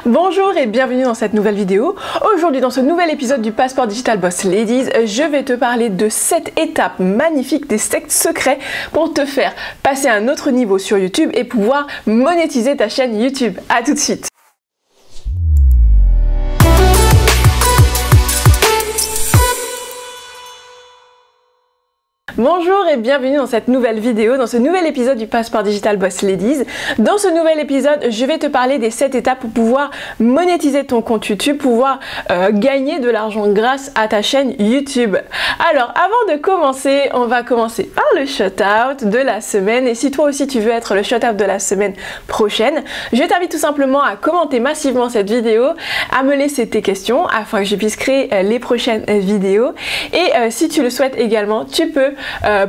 Bonjour et bienvenue dans cette nouvelle vidéo. Aujourd'hui dans ce nouvel épisode du Passport Digital Boss Ladies, je vais te parler de 7 étapes magnifiques, des 7 secrets pour te faire passer à un autre niveau sur YouTube et pouvoir monétiser ta chaîne YouTube. A tout de suite. Bonjour et bienvenue dans cette nouvelle vidéo, dans ce nouvel épisode du Passport Digital Boss Ladies. Dans ce nouvel épisode, je vais te parler des 7 étapes pour pouvoir monétiser ton compte YouTube, pouvoir gagner de l'argent grâce à ta chaîne YouTube. Alors, avant de commencer, on va commencer par le shout-out de la semaine. Et si toi aussi tu veux être le shout-out de la semaine prochaine, je t'invite tout simplement à commenter massivement cette vidéo, à me laisser tes questions afin que je puisse créer les prochaines vidéos. Et si tu le souhaites également, tu peux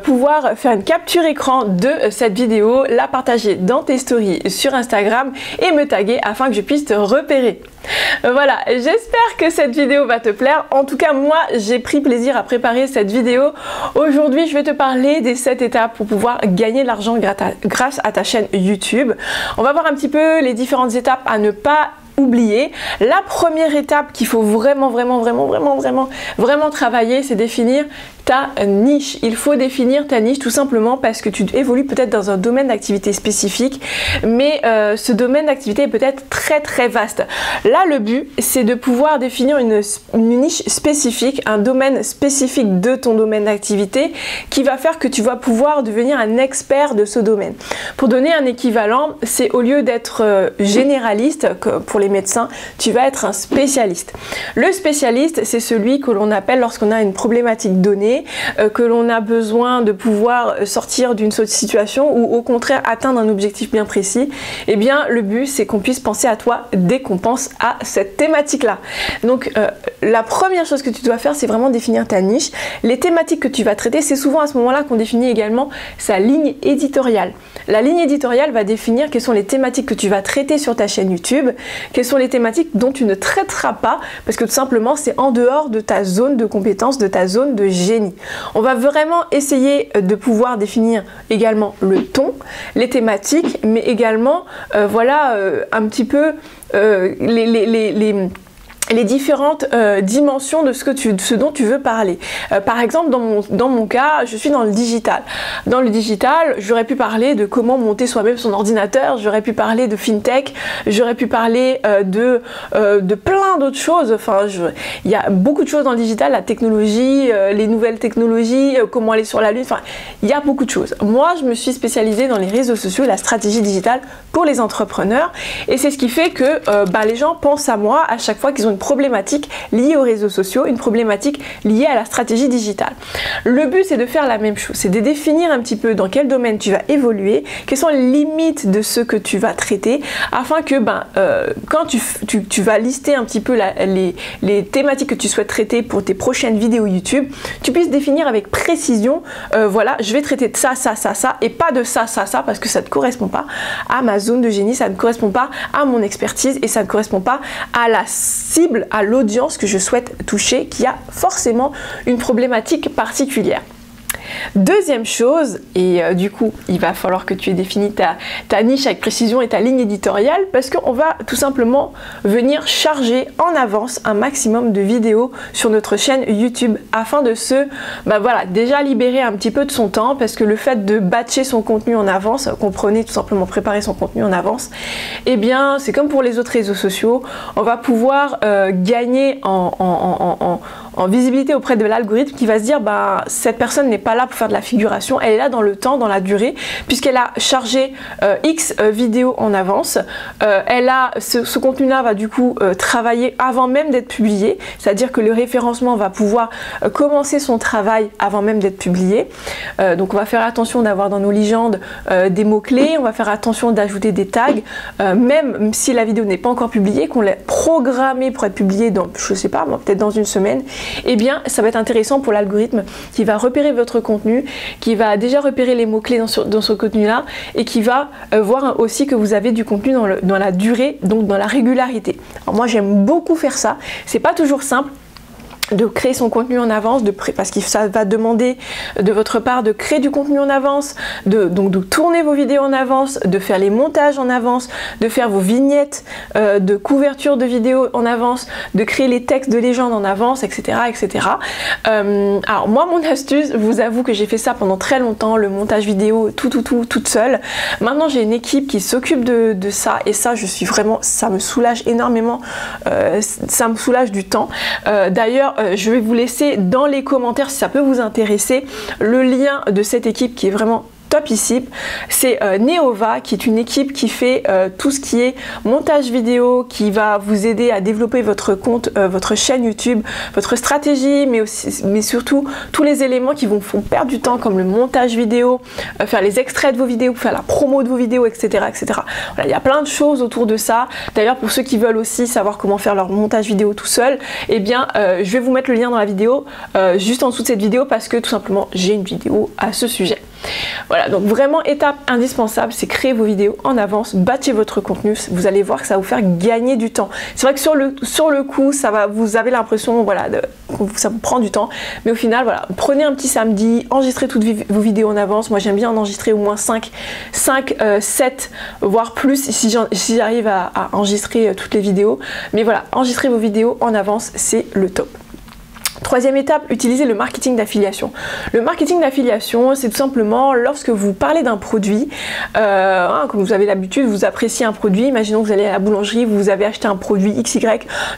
pouvoir faire une capture écran de cette vidéo, la partager dans tes stories sur Instagram et me taguer afin que je puisse te repérer. Voilà, j'espère que cette vidéo va te plaire. En tout cas, moi, j'ai pris plaisir à préparer cette vidéo. Aujourd'hui, je vais te parler des 7 étapes pour pouvoir gagner de l'argent grâce à ta chaîne YouTube. On va voir un petit peu les différentes étapes à ne pas oublier. La première étape qu'il faut vraiment travailler, c'est définir ta niche. Il faut définir ta niche tout simplement parce que tu évolues peut-être dans un domaine d'activité spécifique, mais ce domaine d'activité est peut-être très vaste. Là, le but, c'est de pouvoir définir une niche spécifique, un domaine spécifique de ton domaine d'activité qui va faire que tu vas pouvoir devenir un expert de ce domaine. Pour donner un équivalent, c'est au lieu d'être généraliste, pour les médecins, tu vas être un spécialiste. Le spécialiste, c'est celui que l'on appelle lorsqu'on a une problématique donnée, que l'on a besoin de pouvoir sortir d'une situation ou au contraire atteindre un objectif bien précis. Eh bien, le but, c'est qu'on puisse penser à toi dès qu'on pense à cette thématique-là. Donc, la première chose que tu dois faire, c'est vraiment définir ta niche. Les thématiques que tu vas traiter, c'est souvent à ce moment-là qu'on définit également sa ligne éditoriale. La ligne éditoriale va définir quelles sont les thématiques que tu vas traiter sur ta chaîne YouTube, quelles sont les thématiques dont tu ne traiteras pas, parce que tout simplement, c'est en dehors de ta zone de compétence, de ta zone de génie. On va vraiment essayer de pouvoir définir également le ton, les thématiques, mais également, voilà, un petit peu les différentes dimensions de ce dont tu veux parler. Par exemple, dans mon cas, je suis dans le digital. Dans le digital, j'aurais pu parler de comment monter soi-même son ordinateur, j'aurais pu parler de fintech, j'aurais pu parler de plein d'autres choses. Enfin, il y a beaucoup de choses dans le digital, la technologie, les nouvelles technologies, comment aller sur la lune, enfin, il y a beaucoup de choses. Moi, je me suis spécialisée dans les réseaux sociaux, la stratégie digitale pour les entrepreneurs, et c'est ce qui fait que les gens pensent à moi à chaque fois qu'ils ont une problématique liée aux réseaux sociaux, une problématique liée à la stratégie digitale. Le but, c'est de faire la même chose, c'est de définir un petit peu dans quel domaine tu vas évoluer, quelles sont les limites de ce que tu vas traiter, afin que quand tu vas lister un petit peu les thématiques que tu souhaites traiter pour tes prochaines vidéos YouTube, tu puisses définir avec précision, voilà, je vais traiter de ça, et pas de ça, parce que ça ne correspond pas à ma zone de génie, ça ne correspond pas à mon expertise et ça ne correspond pas à la cible, à l'audience que je souhaite toucher, qui a forcément une problématique particulière. Deuxième chose, et du coup il va falloir que tu aies défini ta niche avec précision et ta ligne éditoriale, parce qu'on va tout simplement venir charger en avance un maximum de vidéos sur notre chaîne YouTube afin de voilà, déjà libérer un petit peu de son temps, parce que le fait de batcher son contenu en avance, comprenez tout simplement préparer son contenu en avance, eh bien c'est comme pour les autres réseaux sociaux, on va pouvoir gagner en visibilité auprès de l'algorithme qui va se dire cette personne n'est pas là pour faire de la figuration, elle est là dans le temps, dans la durée, puisqu'elle a chargé X vidéos en avance. Ce contenu-là va du coup travailler avant même d'être publié, c'est-à-dire que le référencement va pouvoir commencer son travail avant même d'être publié. Donc on va faire attention d'avoir dans nos légendes des mots-clés, on va faire attention d'ajouter des tags, même si la vidéo n'est pas encore publiée, qu'on l'ait programmée pour être publiée dans, je sais pas, peut-être dans une semaine, eh bien ça va être intéressant pour l'algorithme qui va repérer votre contenu, qui va déjà repérer les mots-clés dans ce contenu-là et qui va voir aussi que vous avez du contenu dans la durée, donc dans la régularité. Alors moi j'aime beaucoup faire ça, c'est pas toujours simple. de créer son contenu en avance, parce que ça va demander de votre part de créer du contenu en avance, donc de tourner vos vidéos en avance, de faire les montages en avance, de faire vos vignettes de couverture de vidéos en avance, de créer les textes de légende en avance, etc. etc. Alors moi, mon astuce, je vous avoue que j'ai fait ça pendant très longtemps, le montage vidéo toute seule. Maintenant j'ai une équipe qui s'occupe de ça, et ça ça me soulage énormément, ça me soulage du temps. D'ailleurs, je vais vous laisser dans les commentaires, si ça peut vous intéresser, le lien de cette équipe qui est vraiment top ici. C'est Neova, qui est une équipe qui fait tout ce qui est montage vidéo, qui va vous aider à développer votre compte, votre chaîne YouTube, votre stratégie, mais surtout tous les éléments qui vous font perdre du temps, comme le montage vidéo, faire les extraits de vos vidéos, faire la promo de vos vidéos, etc. etc. Voilà, il y a plein de choses autour de ça. D'ailleurs, pour ceux qui veulent aussi savoir comment faire leur montage vidéo tout seul, eh bien, je vais vous mettre le lien dans la vidéo, juste en dessous de cette vidéo, parce que tout simplement, j'ai une vidéo à ce sujet. Voilà, donc vraiment étape indispensable, c'est créer vos vidéos en avance, batchez votre contenu, vous allez voir que ça va vous faire gagner du temps. C'est vrai que sur le coup, vous avez l'impression, voilà, que ça vous prend du temps, mais au final, voilà, prenez un petit samedi, enregistrez toutes vos vidéos en avance. Moi j'aime bien en enregistrer au moins 5, 7, voire plus si j'arrive à enregistrer toutes les vidéos. Mais voilà, enregistrez vos vidéos en avance, c'est le top. Troisième étape, utilisez le marketing d'affiliation. Le marketing d'affiliation, c'est tout simplement lorsque vous parlez d'un produit, comme vous avez l'habitude, vous appréciez un produit, imaginons que vous allez à la boulangerie, vous avez acheté un produit XY,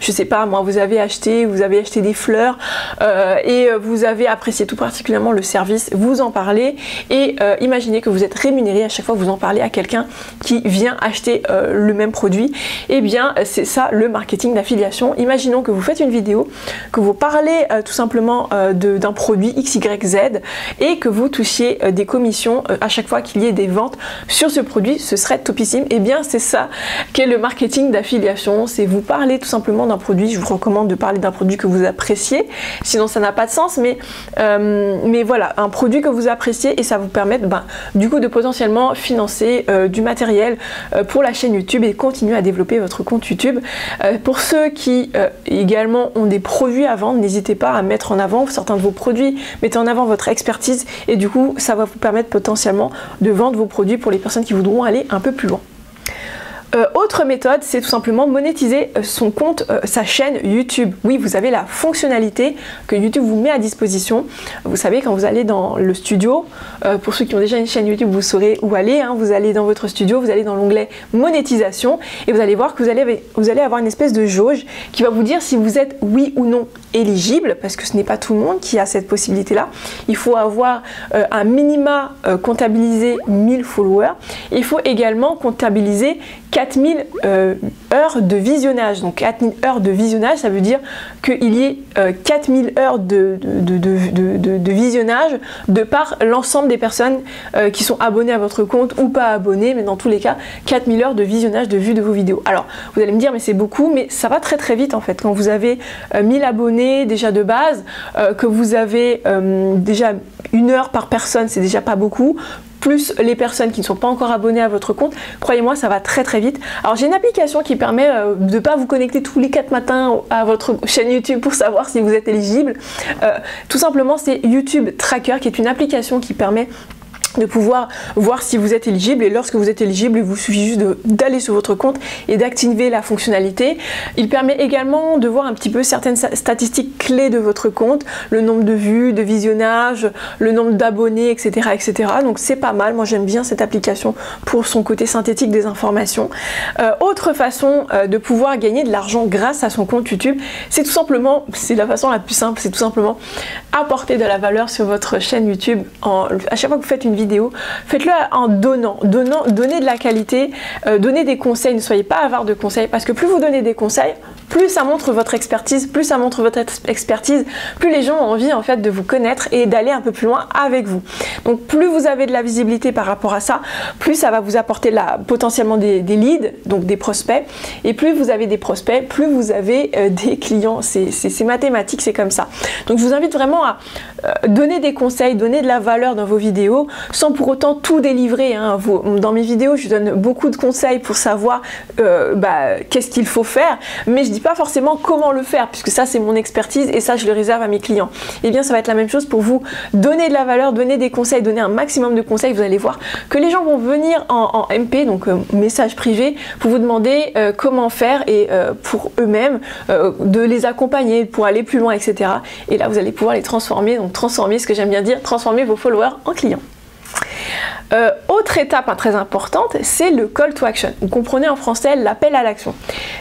je sais pas moi, vous avez acheté des fleurs et vous avez apprécié tout particulièrement le service, vous en parlez et imaginez que vous êtes rémunéré à chaque fois que vous en parlez à quelqu'un qui vient acheter le même produit. Et bien c'est ça le marketing d'affiliation. Imaginons que vous faites une vidéo, que vous parlez tout simplement d'un produit XYZ et que vous touchiez des commissions à chaque fois qu'il y ait des ventes sur ce produit, ce serait topissime. Et bien c'est ça qu'est le marketing d'affiliation, c'est vous parler tout simplement d'un produit. Je vous recommande de parler d'un produit que vous appréciez, sinon ça n'a pas de sens, mais voilà, un produit que vous appréciez, et ça vous permet du coup de potentiellement financer du matériel pour la chaîne YouTube et continuer à développer votre compte YouTube. Pour ceux qui également ont des produits à vendre, n'hésitez pas à mettre en avant certains de vos produits, mettez en avant votre expertise, et du coup ça va vous permettre potentiellement de vendre vos produits pour les personnes qui voudront aller un peu plus loin. Autre méthode, c'est tout simplement monétiser son compte, sa chaîne YouTube. Oui, vous avez la fonctionnalité que YouTube vous met à disposition. Vous savez, quand vous allez dans le studio, pour ceux qui ont déjà une chaîne YouTube, vous saurez où aller, hein. Vous allez dans votre studio, vous allez dans l'onglet monétisation et vous allez voir que vous allez avoir une espèce de jauge qui va vous dire si vous êtes oui ou non éligible, parce que ce n'est pas tout le monde qui a cette possibilité-là. Il faut avoir un minima comptabilisé 1000 followers. Il faut également comptabiliser 4000 heures de visionnage. Donc 4000 heures de visionnage, ça veut dire qu'il y ait 4000 heures de visionnage de par l'ensemble des personnes qui sont abonnées à votre compte ou pas abonnées, mais dans tous les cas 4000 heures de visionnage, de vue de vos vidéos. Alors vous allez me dire mais c'est beaucoup, mais ça va très très vite en fait. Quand vous avez 1000 abonnés déjà de base, que vous avez déjà 1 heure par personne, c'est déjà pas beaucoup, plus les personnes qui ne sont pas encore abonnées à votre compte, croyez-moi, ça va très très vite. Alors j'ai une application qui permet de ne pas vous connecter tous les 4 matins à votre chaîne YouTube pour savoir si vous êtes éligible. Tout simplement, c'est YouTube Tracker, qui est une application qui permet de pouvoir voir si vous êtes éligible, et lorsque vous êtes éligible, il vous suffit juste d'aller sur votre compte et d'activer la fonctionnalité. Il permet également de voir un petit peu certaines statistiques clés de votre compte, le nombre de vues, de visionnages, le nombre d'abonnés, etc., etc. Donc c'est pas mal, moi j'aime bien cette application pour son côté synthétique des informations. Autre façon de pouvoir gagner de l'argent grâce à son compte YouTube, c'est tout simplement, c'est la façon la plus simple, c'est tout simplement apporter de la valeur sur votre chaîne YouTube. À chaque fois que vous faites une vidéo, faites-le en donnant, donnez de la qualité, donnez des conseils, ne soyez pas avare de conseils, parce que plus vous donnez des conseils, plus ça montre votre expertise, plus les gens ont envie en fait de vous connaître et d'aller un peu plus loin avec vous. Donc plus vous avez de la visibilité par rapport à ça, plus ça va vous apporter potentiellement des leads, donc des prospects, et plus vous avez des prospects, plus vous avez des clients. C'est mathématique, c'est comme ça. Donc je vous invite vraiment à donner des conseils, donner de la valeur dans vos vidéos, sans pour autant tout délivrer, hein. Dans mes vidéos, je donne beaucoup de conseils pour savoir qu'est-ce qu'il faut faire, mais je dis pas forcément comment le faire, puisque ça c'est mon expertise et ça je le réserve à mes clients. Et bien ça va être la même chose pour vous, donner de la valeur, donner des conseils, donner un maximum de conseils. Vous allez voir que les gens vont venir en MP, donc message privé, pour vous demander comment faire et pour eux-mêmes de les accompagner pour aller plus loin, etc. Et là vous allez pouvoir les transformer, donc transformer, ce que j'aime bien dire, transformer vos followers en clients. Autre étape très importante, c'est le call to action. Vous comprenez en français l'appel à l'action.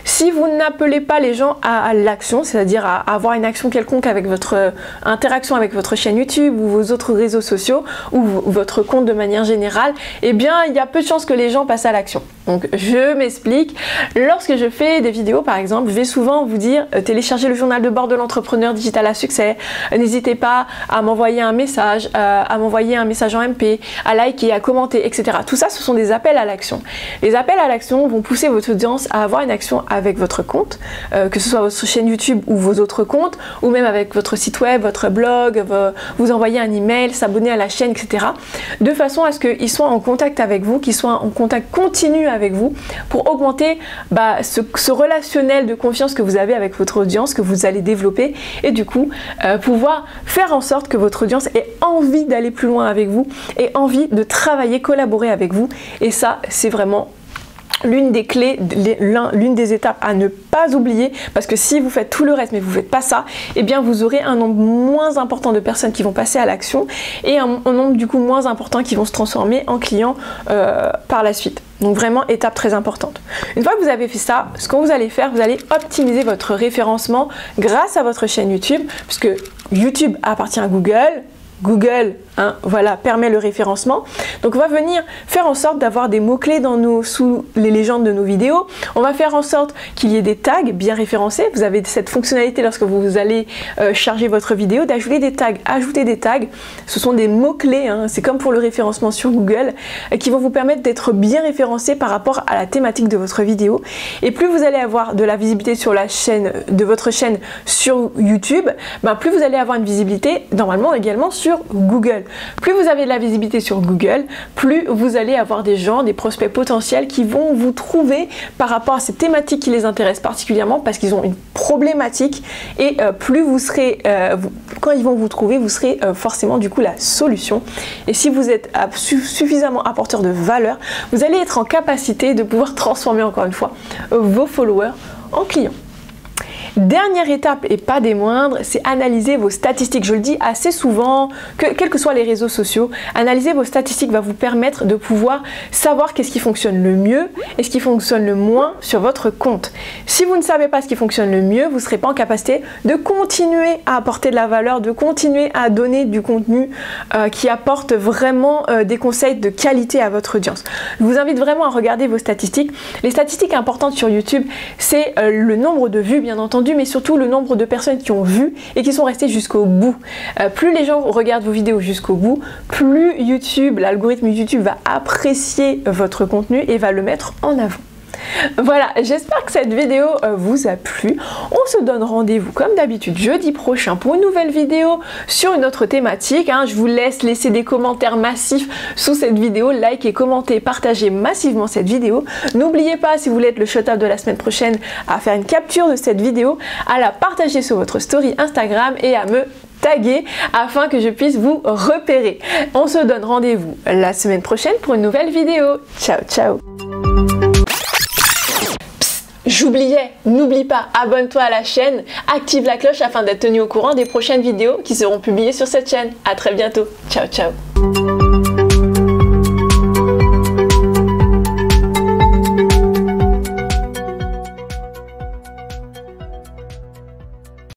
Si vous n'appelez pas les gens à l'action, c'est-à-dire à avoir une action quelconque avec votre interaction avec votre chaîne YouTube ou vos autres réseaux sociaux ou votre compte de manière générale, eh bien il y a peu de chances que les gens passent à l'action. Donc je m'explique. Lorsque je fais des vidéos par exemple, je vais souvent vous dire téléchargez le journal de bord de l'entrepreneur digital à succès, n'hésitez pas à m'envoyer un message, en MP, à liker, à commenter, etc. Tout ça, ce sont des appels à l'action. Les appels à l'action vont pousser votre audience à avoir une action avec votre compte, que ce soit votre chaîne YouTube ou vos autres comptes, ou même avec votre site web, votre blog, vous envoyer un email, s'abonner à la chaîne, etc. De façon à ce qu'ils soient en contact avec vous, qu'ils soient en contact continu avec vous, pour augmenter ce relationnel de confiance que vous avez avec votre audience, que vous allez développer, et du coup pouvoir faire en sorte que votre audience ait envie d'aller plus loin avec vous et envie de travailler, collaborer avec vous. Et ça, c'est vraiment l'une des clés, l'une des étapes à ne pas oublier, parce que si vous faites tout le reste mais vous ne faites pas ça, eh bien vous aurez un nombre moins important de personnes qui vont passer à l'action et un nombre du coup moins important qui vont se transformer en clients par la suite. Donc vraiment étape très importante. Une fois que vous avez fait ça, ce que vous allez faire, vous allez optimiser votre référencement grâce à votre chaîne YouTube, puisque YouTube appartient à Google. Google, voilà, permet le référencement. Donc on va venir faire en sorte d'avoir des mots-clés sous les légendes de nos vidéos. On va faire en sorte qu'il y ait des tags bien référencés. Vous avez cette fonctionnalité lorsque vous allez charger votre vidéo d'ajouter des tags. Ajouter des tags, ce sont des mots-clés, c'est comme pour le référencement sur Google, qui vont vous permettre d'être bien référencé par rapport à la thématique de votre vidéo. Et plus vous allez avoir de la visibilité sur la chaîne de votre chaîne sur YouTube, plus vous allez avoir une visibilité normalement également sur Google. Plus vous avez de la visibilité sur Google, plus vous allez avoir des gens, des prospects potentiels qui vont vous trouver par rapport à ces thématiques qui les intéressent particulièrement parce qu'ils ont une problématique et plus vous serez, quand ils vont vous trouver, vous serez forcément du coup la solution. Et si vous êtes suffisamment apporteur de valeur, vous allez être en capacité de pouvoir transformer encore une fois vos followers en clients. Dernière étape et pas des moindres, c'est analyser vos statistiques. Je le dis assez souvent, quels que soient les réseaux sociaux, analyser vos statistiques va vous permettre de pouvoir savoir qu'est-ce qui fonctionne le mieux et ce qui fonctionne le moins sur votre compte. Si vous ne savez pas ce qui fonctionne le mieux, vous ne serez pas en capacité de continuer à apporter de la valeur, de continuer à donner du contenu qui apporte vraiment des conseils de qualité à votre audience. Je vous invite vraiment à regarder vos statistiques. Les statistiques importantes sur YouTube, c'est le nombre de vues bien entendu, mais surtout le nombre de personnes qui ont vu et qui sont restées jusqu'au bout. Plus les gens regardent vos vidéos jusqu'au bout, plus YouTube, l'algorithme YouTube va apprécier votre contenu et va le mettre en avant. Voilà, j'espère que cette vidéo vous a plu. On se donne rendez-vous comme d'habitude jeudi prochain pour une nouvelle vidéo sur une autre thématique. Je vous laisse laisser des commentaires massifs sous cette vidéo, likez, commentez, partagez massivement cette vidéo. N'oubliez pas, si vous voulez être le shout-out de la semaine prochaine, à faire une capture de cette vidéo, à la partager sur votre story Instagram et à me taguer afin que je puisse vous repérer. On se donne rendez-vous la semaine prochaine pour une nouvelle vidéo. Ciao, ciao! J'oubliais, n'oublie pas, abonne-toi à la chaîne, active la cloche afin d'être tenu au courant des prochaines vidéos qui seront publiées sur cette chaîne. À très bientôt. Ciao, ciao.